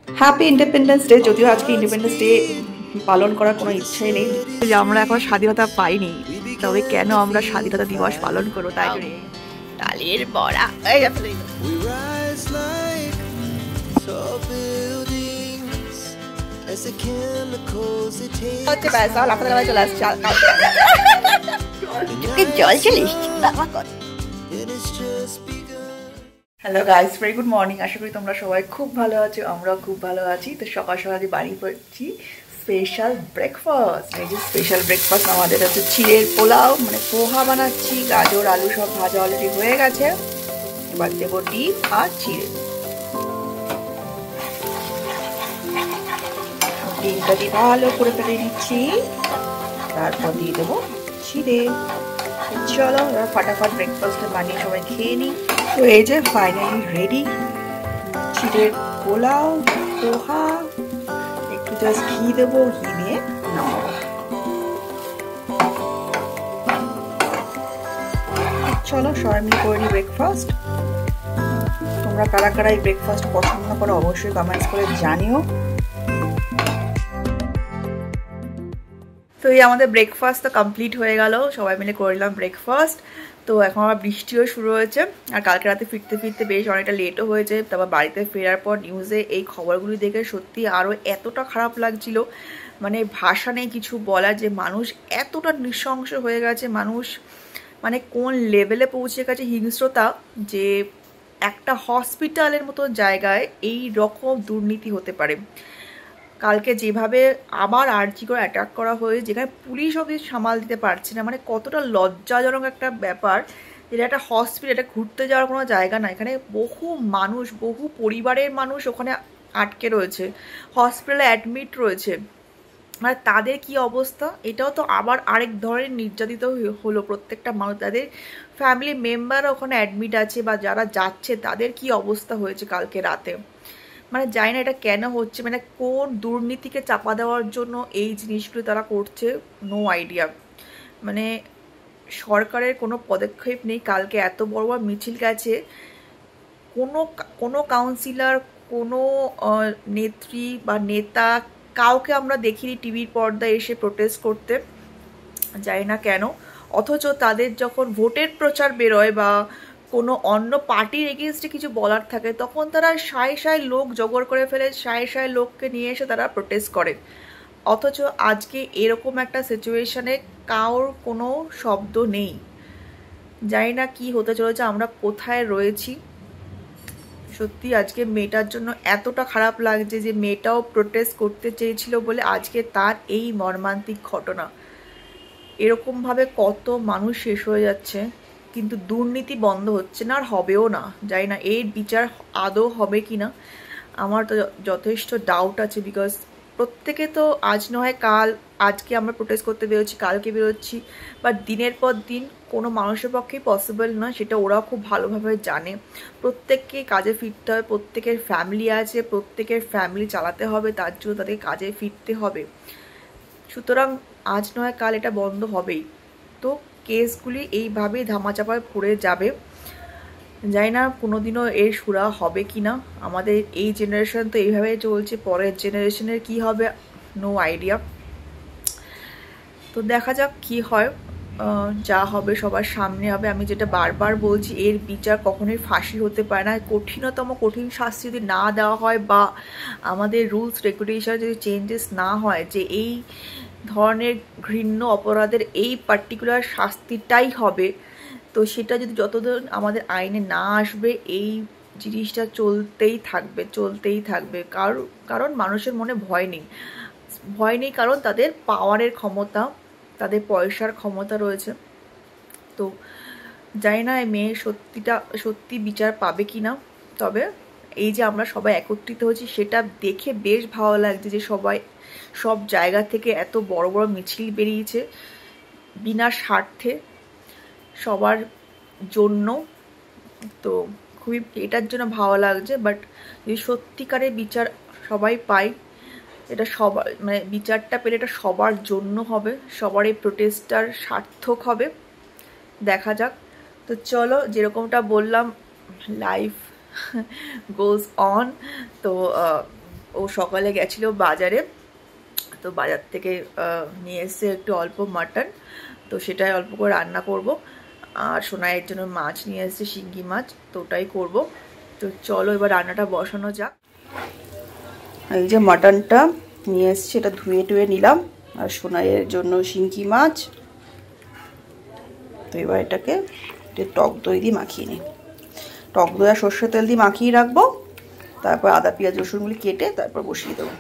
Happy independence day. যদিও আজকে independence day পালন করার কোনো ইচ্ছাই নেই, আমরা এখন স্বাধীনতা পাইনি, তবে কেন আমরা স্বাধীনতা দিবস পালন করবো? তাই জন্য তালের বড়া চলে আসছে, জল চলে এসছে। Hello guys, very good morning. আশা করি তোমরা সবাই খুব ভালো আছো, আমরাও খুব ভালো আছি। তো সকাল সকাল বাড়ি পড়ছি স্পেশাল ব্রেকফাস্ট। এই যে স্পেশাল ব্রেকফাস্ট আমাদের হচ্ছে চিড়ের পোলাও, মানে পোহা বানাচ্ছি। গাজর আলু সব ভাজা অলরেডি হয়ে গেছে, এবার দেবো ডিম আর চিড়ে। ডিমটা দিয়ে ভালো করে ফেলে নিচ্ছি, তারপর দিয়ে দেবো চিড়ে। চলো এবার ফাটাফাট ব্রেকফাস্টটা বানিয়ে সবাই খেয়ে নিই। তো এই যে ফাইনালি রেডি চিড়ের পোলাও, পোহা। একটু জাস্ট ঘি দেবো, ঘি দিয়ে নামাবো। চলো সবাই মিলে করে নিই ব্রেকফাস্ট। তোমরা কারা কারা এই ব্রেকফাস্ট পছন্দ করো অবশ্যই কমেন্টস করে জানিও। তো এই আমাদের ব্রেকফাস্ট তো কমপ্লিট হয়ে গেল, সবাই মিলে করলাম ব্রেকফাস্ট। তো এখন আবার বৃষ্টিও শুরু হয়েছে, আর কালকে রাতে ফিরতে ফিরতে বেশ অনেকটা লেটও হয়েছে। তারপর বাড়িতে ফেরার পর নিউজে এই খবরগুলি দেখে সত্যি আরও এতটা খারাপ লাগছিল, মানে ভাষা নেই কিছু বলার, যে মানুষ এতটা নৃশংস হয়ে গেছে। মানুষ মানে কোন লেভেলে পৌঁছে গেছে হিংস্রতা, যে একটা হসপিটালের মতো জায়গায় এই রকম দুর্নীতি হতে পারে। কালকে যেভাবে আবার আরজি করে অ্যাটাক করা হয়ে, যেখানে পুলিশ অফিস সামাল দিতে পারছে না, মানে কতটা লজ্জাজনক একটা ব্যাপার। যেটা একটা হসপিটাল, এটা ঘুরতে যাওয়ার কোনো জায়গা না। এখানে বহু মানুষ, বহু পরিবারের মানুষ ওখানে আটকে রয়েছে, হসপিটালে অ্যাডমিট রয়েছে। মানে তাদের কি অবস্থা, এটাও তো আবার আরেক ধরনের নির্যাতিত হলো। প্রত্যেকটা মানুষ, তাদের ফ্যামিলি মেম্বাররা ওখানে অ্যাডমিট আছে, বা যারা যাচ্ছে তাদের কি অবস্থা হয়েছে কালকে রাতে। মানে জানি না এটা কেন হচ্ছে, মানে কোন দুর্নীতিকে চাপা দেওয়ার জন্য এই জিনিসগুলো তারা করছে, নো আইডিয়া। মানে সরকারের কোনো পদক্ষেপ নেই। কালকে এত বড় বড় মিছিল গেছে, কোনো কাউন্সিলর, কোনো নেত্রী বা নেতা, কাউকে আমরা দেখিনি টিভির পর্দায় এসে প্রোটেস্ট করতে, জানি না কেন। অথচ তাদের যখন ভোটের প্রচার বেরোয় বা কোনো অন্য পার্টির এগেনস্টে কিছু বলার থাকে, তখন তারা সায় সায় লোক জোগাড় করে ফেলে, সায় সায় লোককে নিয়ে এসে তারা প্রোটেস্ট করে। অথচ আজকে এরকম একটা সিচুয়েশনে কারোর কোনো শব্দ নেই। জানি না কি হতে চলেছে, আমরা কোথায় রয়েছি। সত্যি আজকে মেয়েটার জন্য এতটা খারাপ লাগছে, যে মেয়েটাও প্রোটেস্ট করতে চেয়েছিল বলে আজকে তার এই মর্মান্তিক ঘটনা। এরকমভাবে কত মানুষ শেষ হয়ে যাচ্ছে, কিন্তু দুর্নীতি বন্ধ হচ্ছে না, আর হবেও না। জানি না এর বিচার আদৌ হবে কি না, আমার তো যথেষ্ট ডাউট আছে। বিকজ প্রত্যেকে তো আজ নয় কাল, আজকে আমরা প্রোটেস্ট করতে বেরোচ্ছি, কালকে বেরোচ্ছি, বাট দিনের পর দিন কোনো মানুষের পক্ষেই পসিবল নয়, সেটা ওরাও খুব ভালোভাবে জানে। প্রত্যেককে কাজে ফিরতে হবে, প্রত্যেকের ফ্যামিলি আছে, প্রত্যেকের ফ্যামিলি চালাতে হবে, তার জন্য তাদেরকে কাজে ফিরতে হবে। সুতরাং আজ নয় কাল এটা বন্ধ হবেই। তো কেসগুলি এইভাবেই ধামাচাপায় পড়ে যাবে। জানি না কোনোদিনও এর সুরা হবে কি না। আমাদের এই জেনারেশন তো এইভাবে চলছে, পরের জেনারেশনের কি হবে নো আইডিয়া। তো দেখা যাক কি হয়, যা হবে সবার সামনে হবে। আমি যেটা বারবার বলছি, এর বিচার কখনোই ফাঁসি হতে পারে না। কঠিনতম কঠিন শাস্তি যদি না দেওয়া হয়, বা আমাদের রুলস রেগুলেশন যদি চেঞ্জেস না হয়, যে এই ধরনের ঘৃণ্য অপরাধের এই পার্টিকুলার শাস্তিটাই হবে, তো সেটা যদি যতদিন আমাদের আইনে না আসবে, এই জিনিসটা চলতেই থাকবে। কারণ মানুষের মনে ভয় নেই, কারণ তাদের পাওয়ারের ক্ষমতা, তাদের পয়সার ক্ষমতা রয়েছে। তো জানি না এই মেয়ে সত্যি বিচার পাবে কি না। তবে এই যে আমরা সবাই একত্রিত হয়েছি, সেটা দেখে বেশ ভালো লাগছে, যে সবাই সব জায়গা থেকে এত বড় বড় মিছিল বেরিয়েছে বিনা স্বার্থে সবার জন্য। তো খুবই এটার জন্য ভালো লাগছে। বাট যদি সত্যিকারের বিচার সবাই পায়, এটা সবার, মানে বিচারটা পেলে এটা সবার জন্য হবে, সবার এই প্রোটেস্টটার সার্থক হবে। দেখা যাক। তো চলো, যেরকমটা বললাম, লাইফ গোজ অন। তো ও সকালে গেছিলো বাজারে, তো বাজার থেকে নিয়ে এসছে একটু অল্প মাটন, তো সেটাই অল্প করে রান্না করব। আর সোনাইয়ের জন্য মাছ নিয়ে এসছে, শিঙ্গি মাছ, তো ওটাই করবো। তো চলো এবার রান্নাটা বসানো যাক। এই যে মাটনটা নিয়ে এসছে, এটা ধুয়ে টুয়ে নিলাম, আর সোনাইয়ের জন্য শিঙ্গি মাছ। তো এবার এটাকে টক দই দিয়ে মাখিয়ে নিই। টক দই আর সর্ষের তেল দিয়ে মাখিয়ে রাখবো, তারপর আদা পেঁয়াজ রসুনগুলি কেটে তারপর বসিয়ে দেবো।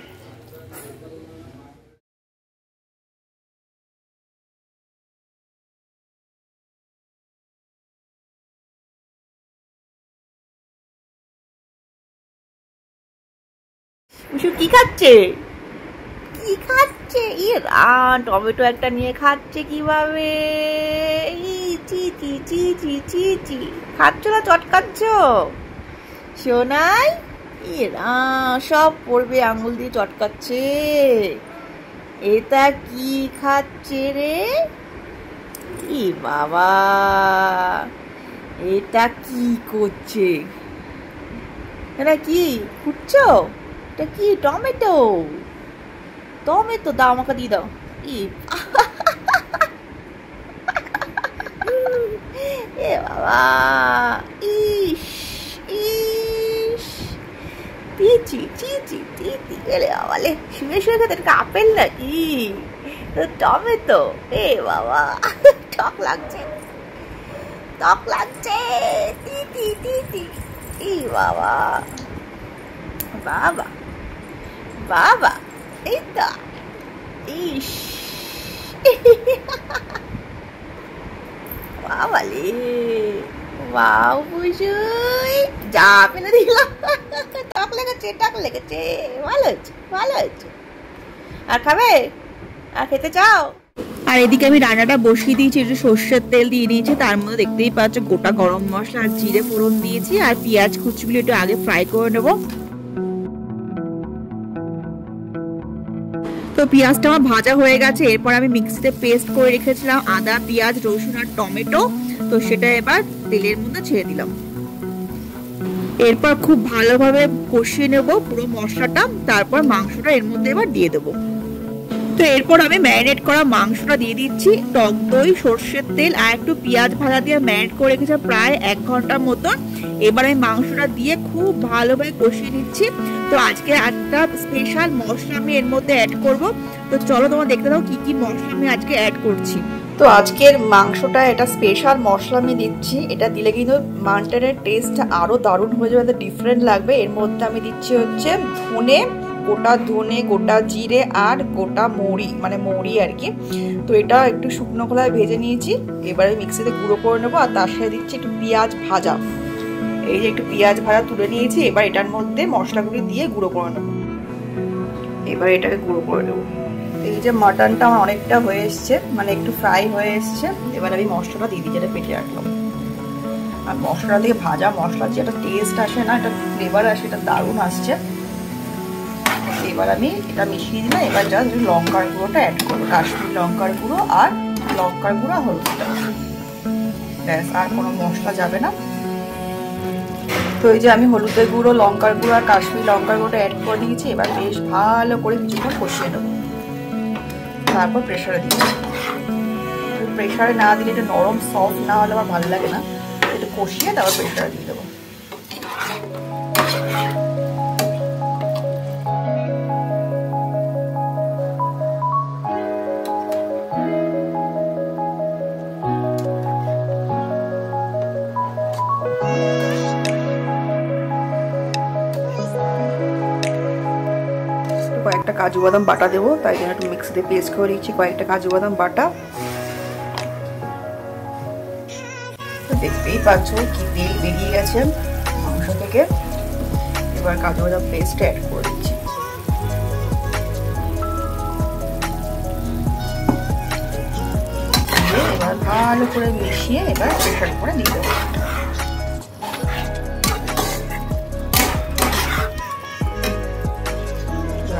কি খাচ্ছে, কি খাচ্ছে? টমেটো একটা নিয়ে খাচ্ছে কিভাবে? খাচ্ছ না চটকাচ্ছ সোনাই? সব পড়বে, আঙুল দিয়ে চটকাচ্ছে। এটা কি খাচ্ছে রে? কি বাবা, এটা কি করছে? এটা কি খুঁজছো? এটা কি? টমেটো, টমেটো দাও, আমাকে দিয়ে দাও। এ বাবা, ইস ইস, চিচি চিচি চিচি, এলে বাবালে শুয়ে শুয়ে খেতে আপেল নাকি? টমেটো, এ বাবা টক লাগছে, টক লাগছে, তিতি তিতি। ই বাবা, বাবা বাবা, এই তো, ইস বাবালে, ওয়াও বুঝুই, যা ফেলে দিলাম। টক লেগেছে, টক লেগেছে, ভালো হচ্ছে, ভালো হচ্ছে। আর খাবে? আর খেতে চাও? আর এদিকে আমি রান্নাটা বসিয়ে দিয়েছি, একটু সর্ষের তেল দিয়ে নিয়েছি, তার মধ্যে দেখতেই পাচ্ছ গোটা গরম মশলা আর জিরে ফোড়ন দিয়েছি, আর পেঁয়াজ কুচিগুলো একটু আগে ফ্রাই করে নেবো। তো পেঁয়াজটা আমার ভাজা হয়ে গেছে, এরপর আমি মিক্সিতে পেস্ট করে রেখেছিলাম আদা পেঁয়াজ রসুন আর টমেটো, তো সেটা এবার তেলের মধ্যে ছেড়ে দিলাম। এরপর খুব ভালোভাবে কষিয়ে নেব পুরো মশলাটা, তারপর মাংসটা এর মধ্যে এবার দিয়ে দেবো। তো এরপর আমি ম্যারিনেট করা মাংসটা দিয়ে দিচ্ছি, টক দই সর্ষের তেল আর একটু পেঁয়াজ ভাজা দিয়ে ম্যারিনেট করে রেখেছি প্রায় 1 ঘন্টার মতন। এবার আমি মাংসটা দিয়ে খুব ভালোভাবে কষিয়ে নিচ্ছি। তো আজকে একটা স্পেশাল মশলা আমি এর মধ্যে অ্যাড করব, তো চলো তোমরা দেখতে দাও কি কি মশলা আমি আজকে অ্যাড করছি। তো আজকের মাংসটা এটা স্পেশাল মশলা আমি দিচ্ছি, এটা দিলে কিন্তু মাটনের টেস্ট আরো দারুণ হয়ে যাবে, ডিফারেন্ট লাগবে। এর মধ্যে আমি দিচ্ছি হচ্ছে ধনে, গোটা ধনে, গোটা জিরে আর গোটা মৌরি, মানে মৌরি আর কি। তো এটা একটু শুকনো খোলায় ভেজে নিয়েছি, এবারে মিক্সিতে গুঁড়ো করে নেবো। আর তার সাথে দিচ্ছি একটু পেঁয়াজ ভাজা, এই যে একটু পেঁয়াজ ভাজা তুলে নিয়েছি, এবার এটার মধ্যে মশলাগুলি দিয়ে গুঁড়ো করে নেবো। এবার এটাকে গুঁড়ো করে নেবো। এই যে মাটনটা আমার অনেকটা হয়ে এসছে, মানে একটু ফ্রাই হয়ে এসছে, এবার আমি মশলাটা দিয়ে দিই যেটা পেটে রাখলাম। আর মশলা দিয়ে ভাজা মশলার যে একটা টেস্ট আসে না, একটা ফ্লেভার আসে, এটা দারুণ আসছে। এবার আমি এটা মিশিয়ে দিলাম, এবার জাস্ট লঙ্কার গুঁড়োটা অ্যাড করবো, কাশ্মীরি লঙ্কার গুঁড়ো আর লঙ্কার গুঁড়ো হলুদটা, ব্যাস, আর কোনো মশলা যাবে না। তো এই যে আমি হলুদের গুঁড়ো, লঙ্কার গুঁড়ো আর কাশ্মীরি লঙ্কার গুঁড়োটা অ্যাড করে দিয়েছি, এবার বেশ ভালো করে কিছুক্ষণ কষিয়ে নেবো, তারপর প্রেশারে দিচ্ছি। প্রেশারে না দিলে এটা নরম সফট না হলে আমার ভালো লাগে না, এটা কষিয়ে তারপর প্রেশারে দিয়ে দেবো। কয়েকটা কাজু বাদাম বাটা দেবো, তাই জন্য একটু মিক্সিতে পেস্ট করে দিচ্ছি কয়েকটা কাজু বাদাম বাটা। দেখতেই পাচ্ছ কি তেল বেরিয়ে গেছে মাংস থেকে, এবার কাজু বাদাম পেস্ট অ্যাড করে দিচ্ছি। এবার ভালো করে মিশিয়ে এবার প্রেশার করে দিয়ে দেবো।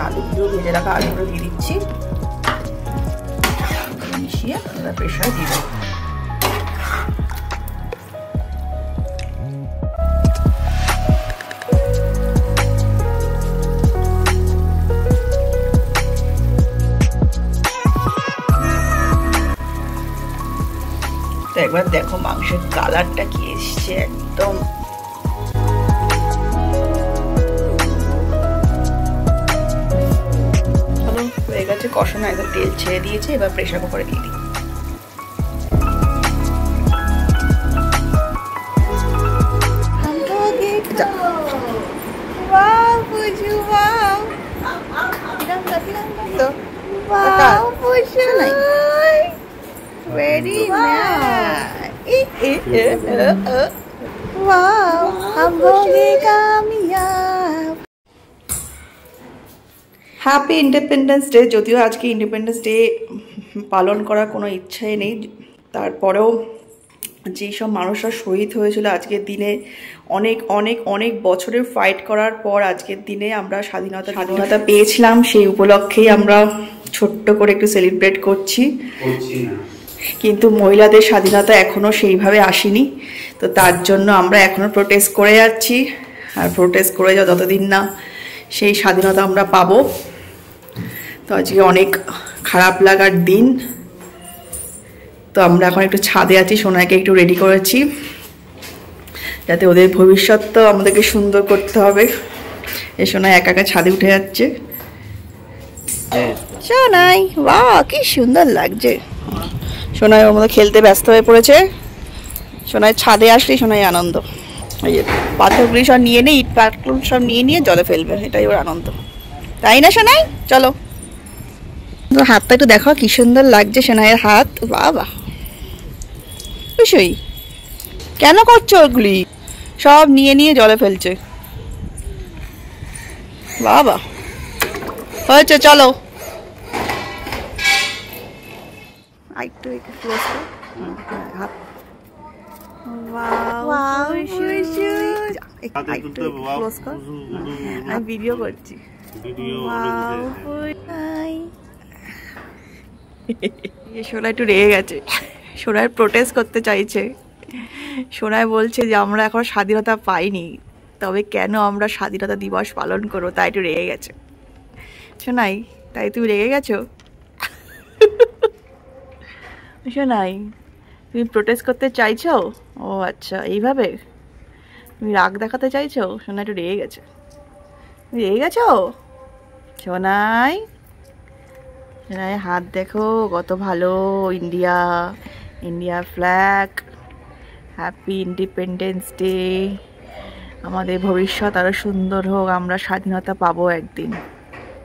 আলুগুলো ভেজে রাখা আলুগুলো দিয়ে দিচ্ছি, মিশিয়ে এবার প্রেশারে দিয়ে দেবো। একবার দেখো মাংসের কালারটা কি এসছে একদম। হয়ে গেছে কষানো, একদম তেল ছেড়ে দিয়েছে, এবার প্রেসার কুকারে দিয়ে দিই। Happy independence day. যদিও আজকে ইন্ডিপেন্ডেন্স ডে পালন করার কোনো ইচ্ছাই নেই, তারপরেও যেসব মানুষরা শহীদ হয়েছিল আজকের দিনে, অনেক অনেক অনেক বছরের ফাইট করার পর আজকের দিনে আমরা স্বাধীনতা পেয়েছিলাম, সেই উপলক্ষেই আমরা ছোট্ট করে একটু সেলিব্রেট করছি। কিন্তু মহিলাদের স্বাধীনতা এখনও সেইভাবে আসেনি, তো তার জন্য আমরা এখনও প্রোটেস্ট করে যাচ্ছি। আর প্রোটেস্ট করে যাও যতদিন না সেই স্বাধীনতা আমরা পাবো। তো আজকে অনেক খারাপ লাগার দিন। তো আমরা এখন একটু ছাদে আছি, সোনাইকে একটু রেডি করেছি যাতে ওদের ভবিষ্যৎ তো আমাদেরকে সুন্দর করতে হবে। এই সোনাই একা একা ছাদে উঠে যাচ্ছে। সোনাই বাহ কি সুন্দর লাগছে। সোনাই ওর মধ্যে খেলতে ব্যস্ত হয়ে পড়েছে। সোনাই ছাদে আসলেই সোনাই আনন্দ। এই যে পাথরগুলি সব নিয়ে নিয়ে, ইট পাথর সব নিয়ে জলে ফেলবে, এটাই ওর আনন্দ, তাই না সোনাই? চলো হাতটা একটু দেখো কি সুন্দর লাগছে সোনাইয়ের হাত। বাবা বুঝই কেন করছো ওগুলি? সব নিয়ে নিয়ে জলে ফেলছে। বাবা হয়েছে, চলো একটু ক্লোজ কর হাত। আমি ভিডিও করছি। সোনা একটু রেগে গেছে, সোনায় প্রোটেস্ট করতে চাইছে। সোনায় বলছে যে আমরা এখন স্বাধীনতা পাইনি, তবে কেন আমরা স্বাধীনতা দিবস পালন করবো, তাই একটু রেগে গেছে। সোনাই তাই তুমি রেগে গেছো? সোনাই তুমি প্রোটেস্ট করতে চাইছো? ও আচ্ছা, এইভাবে তুমি রাগ দেখাতে চাইছো? সোনা একটু রেগে গেছে। তুমি রেগে গেছো সোনাই? সোনাই হাত দেখো কত ভালো, India, India flag. Happy independence day. আমাদের ভবিষ্যৎ আরো সুন্দর হোক, আমরা স্বাধীনতা পাবো একদিন,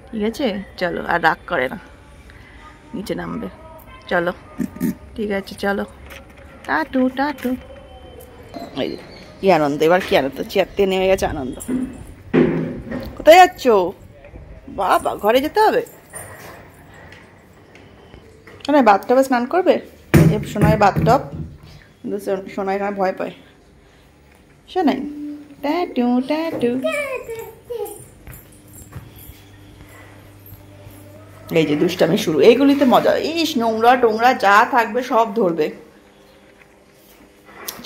ঠিক আছে? চলো আর রাগ করে না, নিচে নামবে। চলো ঠিক আছে, চলো টাটু টাটু। কি আনন্দ, এবার কি আনন্দ, চেয়ার থেকে নেমে গেছে আনন্দ। কোথায় যাচ্ছ? বাবা ঘরে যেতে হবে। শোনায় বাথটবে স্নান করবে। শোনায় বাথটব, কিন্তু শোনায় এখানে ভয় পায়। শোনাই ট্যাটু ট্যাটু। এই যে দুষ্টামি শুরু, এইগুলিতে মজা। ইস নোংরা টোংরা যা থাকবে সব ধরবে।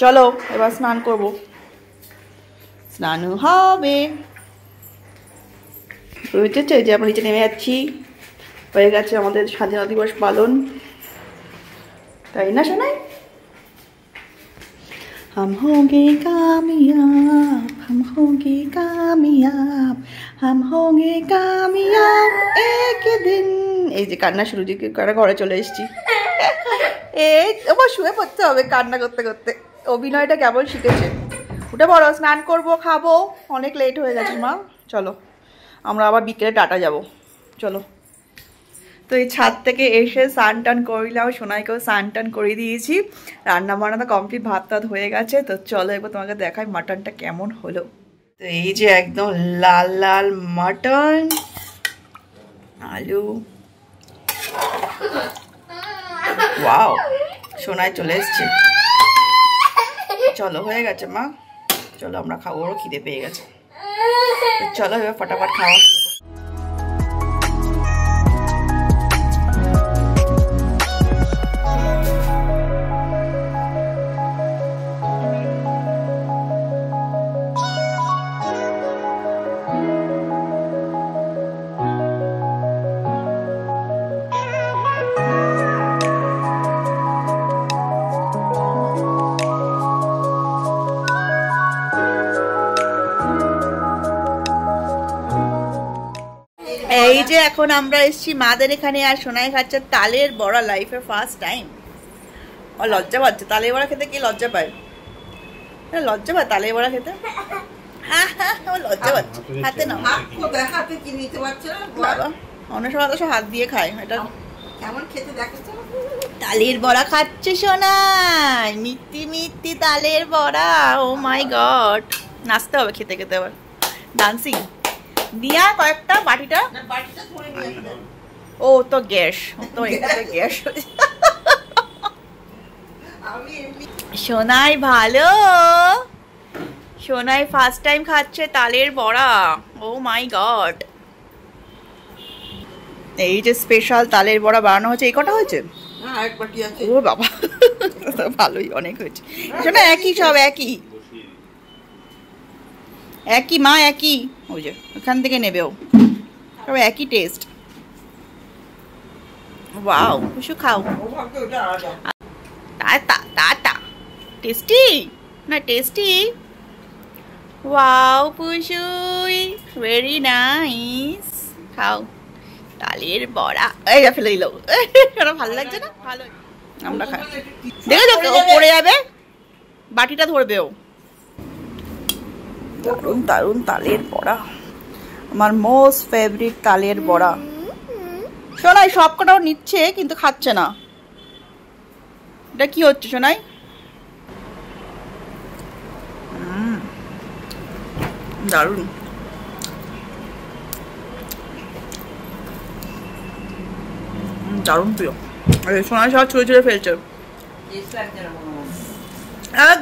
চলো এবার স্নান করবো, স্নান হবে। বুঝেছে যে আমরা নিচে নেমে যাচ্ছি, হয়ে গেছে আমাদের স্বাধীনতা দিবস পালন, তাই না শোনাই? हम होंगे कामयाब, हम होंगे कामयाब, हम होंगे कामयाब एक दिन। এই যে কান্না শুরু, যে ঘরে চলে এসেছি। এই তোমার শুয়ে পড়তে হবে কান্না করতে করতে। অভিনয়টা কেমন শিখেছে। উঠে পড়ো, স্নান করবো, খাবো, অনেক লেট হয়ে গেছে মা। চলো আমরা আবার বিকেলে টাটা যাব, চলো। তো এই ছাদ থেকে এসে স্নান টান করলাম, সোনাইকেও স্নান টান করে দিয়েছি। রান্না বান্না তো কমপ্লিট, ভাত টাত হয়ে গেছে। তো চলো এবার তোমাকে দেখাই মাটনটা কেমন হলো। তো এই যে একদম লাল লাল মাটন, আলু। ওয়াও, সোনাই চলে এসছে। চলো হয়ে গেছে মা, চলো আমরা খাবো, ওরও খিদে পেয়ে গেছে। চলো এবার ফটাফট খাওয়া শুরু করি। এই যে এখন আমরা এসেছি মাদের এখানে, আর সোনাই খাচ্ছে তালের বড়া, লাইফে ফার্স্ট টাইম। ও লজ্জা পাচ্ছে, তালের বড়া খেতে কি লজ্জা পায়? লজ্জা পায় তালের বড়া খেতে? লজ্জা পাচ্ছে। হাতে নাও। হাতে কি নিতে পারছো না বাবা, অন্য সময় তো সব হাত দিয়ে খায়। এটা কেমন খেতে দেখেছো? তালের বড়া খাচ্ছে সোনাই, মিষ্টি মিষ্টি তালের বড়া। ও মাই গড, নাচতে হবে খেতে খেতে আবার, ডান্সিং। দিয়া কয়েকটা বাটিটা। ও তো গ্যাস, তো গ্যাস। সোনাই ভালো, সোনাই ফার্স্ট টাইম খাচ্ছে তালের বড়া। ও মাই গড, এই যে স্পেশাল তালের বড়া বানানো হচ্ছে। এই কটা হয়েছে? ও বাবা, ভালোই, অনেক হয়েছে। শোনা একই, সব একই একই মা, একই। ওই যে ওখান থেকে নেবেও, সব একই টেস্ট। ওয়াও, কিছু খাও। তা টেস্টি না, টেস্টি। ওয়াও পুষুই, ভেরি নাইস। খাও তালের বড়া। এই যা ফেলে দিল, ভালো লাগছে না? ভালো, আমরা খাই। দেখে ও পড়ে যাবে, বাটিটা ধরবে ও। দারুন দারুন তালের বড়া, আমার মোস্ট ফেভারিট তালের বড়া। সোনাই সব কটাও নিচ্ছে কিন্তু খাচ্ছে না, এটা কি হচ্ছে সোনাই? দারুন, দারুন প্রিয়। সোনাই সব ছুঁড়ে ছুঁড়ে ফেলছে,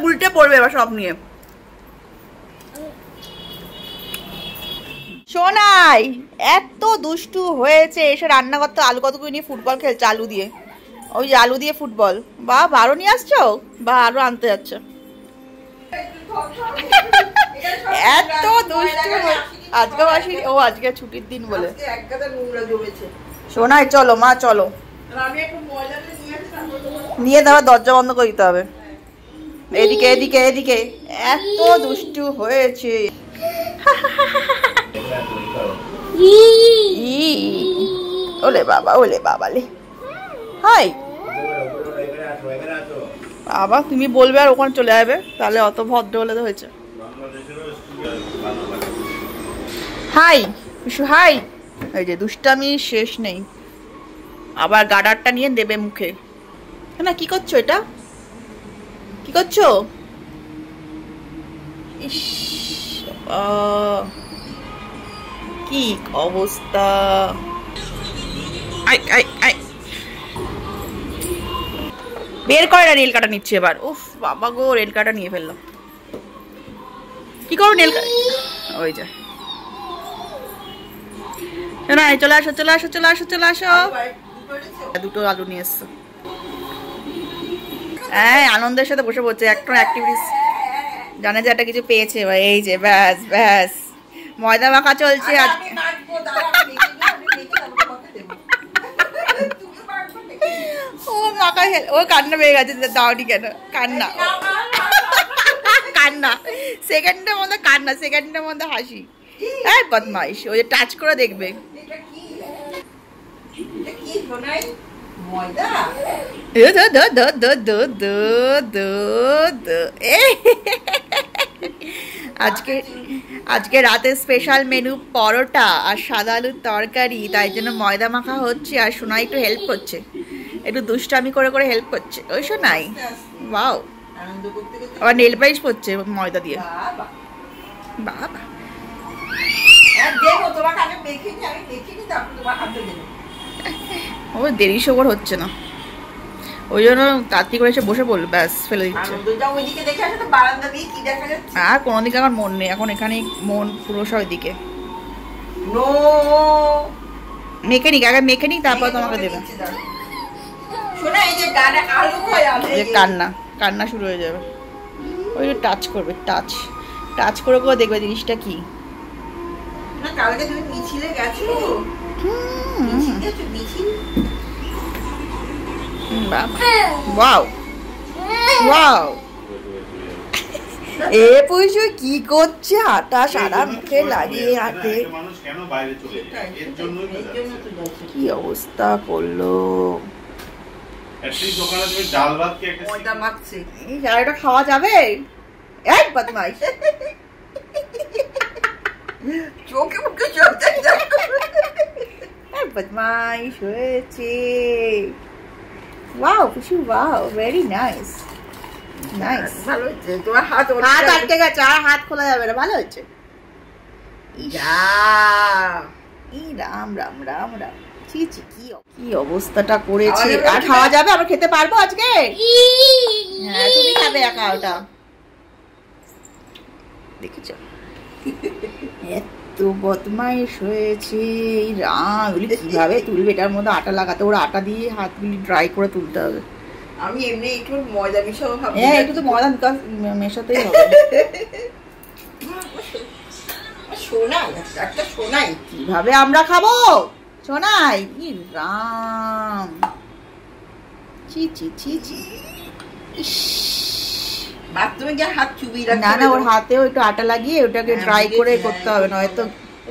উল্টে পড়বে এবার সব নিয়ে। সোনাই এত দুষ্টু হয়েছে, এসে রান্না করতে আলু কতগুলো নিয়ে ফুটবল খেলছে আলু দিয়ে। ওই যে আলু দিয়ে ফুটবল। বা আরো নিয়ে আসছো, বা আরো আনতে যাচ্ছে। এত দুষ্টু। আজকে আসি, ও আজকে ছুটির দিন বলে। সোনাই চলো মা, চলো নিয়ে দেওয়া, দরজা বন্ধ করে দিতে হবে। এদিকে এদিকে এদিকে, এত দুষ্টু হয়েছে। ওলে বাবা, ওলে বাবালে। হাই বাবা, তুমি বলবে আর ওখানে চলে যাবে, তাহলে অত ভদ্র হলে তো হয়েছে। Hi Bishu, hi. এই যে দুষ্টামি শেষ নেই, আবার গার্ডারটা নিয়ে দেবে মুখে। না কি করছো, এটা কি করছো? ইস, কি অবস্থা। বের করে না, রেল কাটা নিচ্ছে এবার। উফ বাবা গো, রেল কাটা নিয়ে ফেললো। কি করো রেল কাটা? ওই যা, না চলে আসো চলে আসো চলে আসো চলে আসো। দুটো আলু নিয়ে এসছো। হ্যাঁ, আনন্দের সাথে বসে পড়ছে, একটা অ্যাক্টিভিটিস জানে যে একটা কিছু পেয়েছে। এই যে ব্যাস ব্যাস, ময়দা মাখা চলছে আজকে। ও মাখা, ও কান্না পেয়ে গেছে, দাওনি কেন? কান্না কান্না, সেকেন্ডের মধ্যে কান্না, সেকেন্ডের মধ্যে হাসি। হ্যাঁ বদমাইশ, ওই যে টাচ করে দেখবে। আজকে রাতে স্পেশাল মেনু পরোটা আর সাদা আলুর তরকারি, তাই জন্য ময়দা মাখা হচ্ছে। আর সোনাই একটু হেল্প করছে, একটু দুষ্টামি করে করে হেল্প করছে। ওই সোনাই, ওয়াও, আবার নেল পালিশ করছে ময়দা দিয়ে। বাবা ও দেরি সবর হচ্ছে না, ওই জন্য তাড়াতাড়ি করে এসে বসে পড়ল, ব্যাস ফেলে দিচ্ছে। আর কোনো দিকে আমার মন নেই এখন, এখানেই মন পুরো সব দিকে। মেকানিক আগে, মেকানিক তারপর তোমাকে দেবে। কান্না কান্না শুরু হয়ে যাবে। ওই টাচ করবে, টাচ টাচ করে করে দেখবে জিনিসটা কি। কালকে তুমি মিছিলে গেছো? ওয়াও ওয়াও, এ পুজো কি করছে? আটা সারা মুখে লাগিয়ে হাতে কি অবস্থা করলো। ময়দা মাখছে। এই জায়গাটা খাওয়া যাবে? এক বদমাইশ। চোখে মুখে চোখ বদমাইশ হয়েছে। ওয়াও খুশি, ওয়াও ভেরি নাইস নাইস। ভালো হয়েছে। তোমার হাত হাত আটকে গেছে, আর হাত খোলা যাবে না। ভালো হয়েছে। ই রাম রাম রাম রাম। ছি ছি, কি অবস্থাটা করেছে। আর খাওয়া যাবে? আমরা খেতে পারবো আজকে? হ্যাঁ তুমি খাবে একা ওটা। দেখেছো এত বদমাইশ হয়েছে। রাম, এগুলি কিভাবে তুলবে? এটার মধ্যে আটা লাগাতে, ওরা আটা দিয়ে হাতগুলি ড্রাই করে তুলতে হবে। আমি এমনি একটু ময়দা মিশাবো ভাবছি। হ্যাঁ একটু তো ময়দা মেশাতেই হবে। সোনাই, একটা সোনাই। কিভাবে আমরা খাবো সোনাই? ই রাম, ছি ছি ছি ছি। ইস, বাথরুমে গিয়ে হাত চুবিয়ে রাখতে না না, ওর হাতেও একটু আটা লাগিয়ে ওটাকে ড্রাই করে করতে হবে, নয়তো।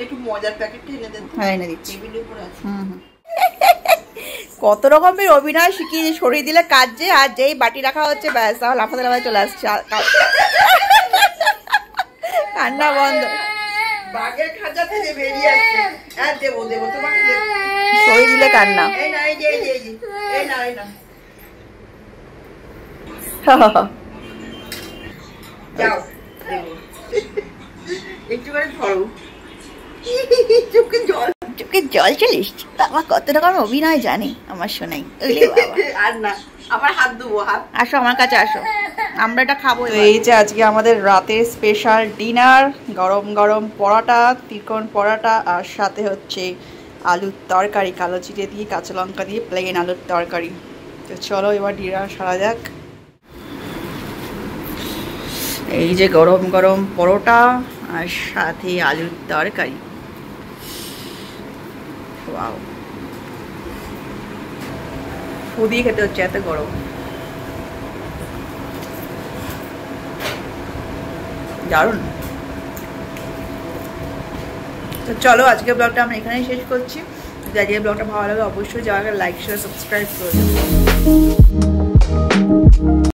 একটু মজার প্যাকেট এনে দেন। হ্যাঁ এনে দিচ্ছি। টেবিলের উপর আছে। কত রকমের অভিনয় শিখিয়ে সরিয়ে দিলে কাজে, আর যেই বাটি রাখা হচ্ছে ব্যাস তাহলে লাফাতে লাফাতে চলে আসছে। কান্না বন্ধ। বাঘের খাঁচা থেকে বেরিয়ে আসছে। হ্যাঁ দেবো দেবো, তোমাকে দেবো। সরিয়ে দিলে কান্না। এই না, এই যে এই যে এই না এই না। যাও দেবো। একটুখানি ধরো। চোখে জল, চোখে জল চলে এসছে। বাবা কত রকমের অভিনয় জানে আমার সোনাই। আর না, আবার হাত দেবো। হাত আসো আমার কাছে আসো, আমরা এটা খাবো। এই যে আজকে আমাদের রাতের স্পেশাল ডিনার, গরম গরম পরোটা, ত্রিকোণ পরোটা, আর সাথে হচ্ছে আলুর তরকারি, কালো জিরে দিয়ে কাঁচা লঙ্কা দিয়ে প্লেন আলুর তরকারি। তো চলো এবার ডিনার সারা যাক। এই যে গরম গরম পরোটা আর সাথে আলুর তরকারি। ওয়াও, ফু দিয়ে খেতে হচ্ছে, এত গরম। দারুণ। তো চলো আজকের ব্লগটা আমরা এখানেই শেষ করছি। যদি আজকের ব্লগটা ভালো লাগে অবশ্যই যাওয়ার লাইক শেয়ার সাবস্ক্রাইব করে দেবো।